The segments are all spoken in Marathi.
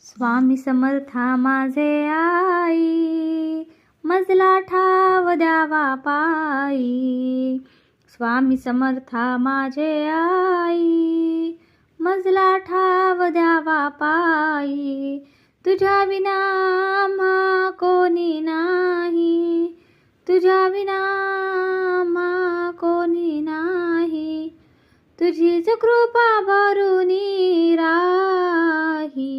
स्वामी समर्था माझे आई, मजला ठाव द्यावा पायी. स्वामी समर्था माझे आई, मजला ठाव द्यावा पायी. तुझ्या विना आम्हा कोणी नाही, तुझ्या विना आम्हा कोणी नाही. तुझीच कृपा भरुनी राही.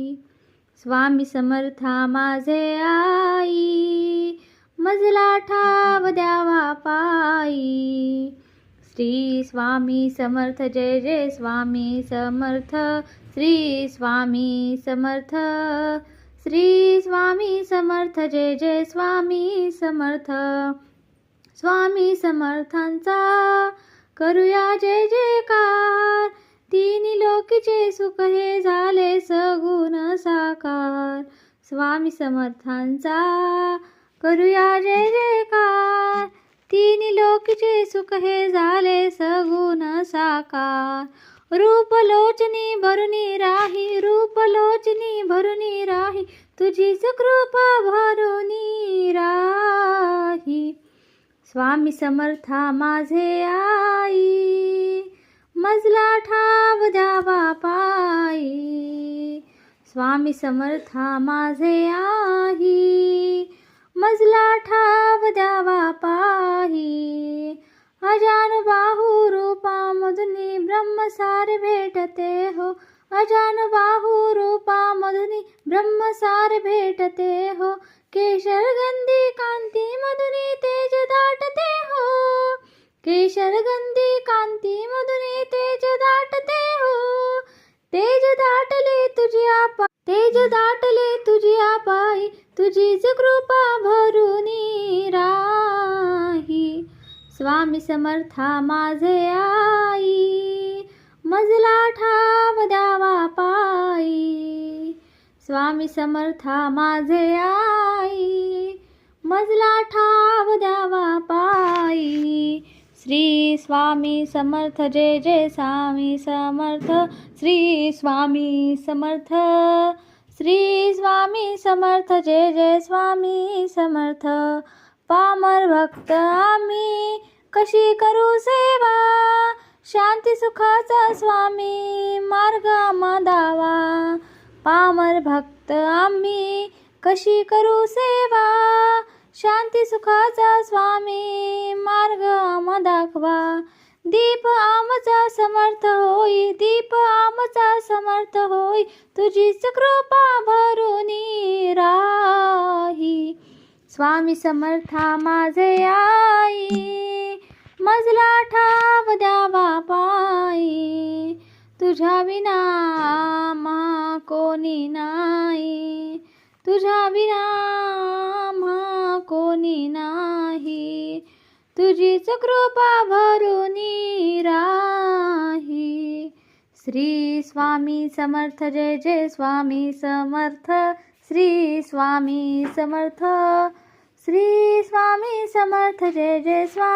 स्वामी समर्था माझे आई, मजला ठाव द्यावा पायी. श्री स्वामी समर्थ जय जय स्वामी समर्थ. श्री स्वामी समर्थ. श्री स्वामी समर्थ जय जय स्वामी समर्थ. स्वामी समर्थांचा करूया जय जयकार. तिन्ही लोकीचे सुख हे झाले सगुण साकार. स्वामी समर्थांचा करूया जय जयकार. तिन्ही लोकीचे सुख हे झाले सगुण साकार. रूपलोचनी भरुनी राही, रूपलोचनी भरुनी राही. तुझीच कृपा भरुनी राही. स्वामी समर्था माझे आई, मजला ठाव द्यावा पायी. स्वामी समर्था माझे आई, मजला ठाव द्यावा पायी. अजान बाहू रूपामधुनी ब्रह्मसार भेटते हो. अजान बाहू रूपामधुनी ब्रह्मसार भेटते हो. केशर गंधी कांती मधुनी तेज दाटते हो. केशर गंधी कांती मधुनी तेज दाटते हो. तेज दाटले तुझ्या पायी, तेज दाटले तुझ्या पायी. तुझीच कृपा भरुनी राही. स्वामी समर्था माझे आई, मजला ठाव द्यावा पायी. स्वामी समर्था माझे आई, मजला ठाव द्यावा पायी. श्री स्वामी समर्थ जय जय स्वामी समर्थ. श्री स्वामी समर्थ. श्री स्वामी समर्थ जय जय स्वामी समर्थ. पामर भक्त आम्ही कशी करू सेवा. शांती सुखाचा स्वामी मार्ग आम्हा दावा. पामर भक्त आम्ही कशी करू सेवा. शांती सुखाचा स्वामी मार्ग आम्हा दाखवा. दीप आमचा समर्थ होई, दीप आमचा समर्थ होई. तुझीच कृपा भरुनी राही. स्वामी समर्था माझे आई, मजला ठाव द्यावा पायी. तुझ्या विना आम्हा कोणी नाही, तुझ्या विना आम्हा कोणी नाही. तुझीच कृपा भरुनी राही. श्री स्वामी समर्थ जय जय स्वामी समर्थ. श्री स्वामी समर्थ. श्री स्वामी समर्थ जय जय स्वामी.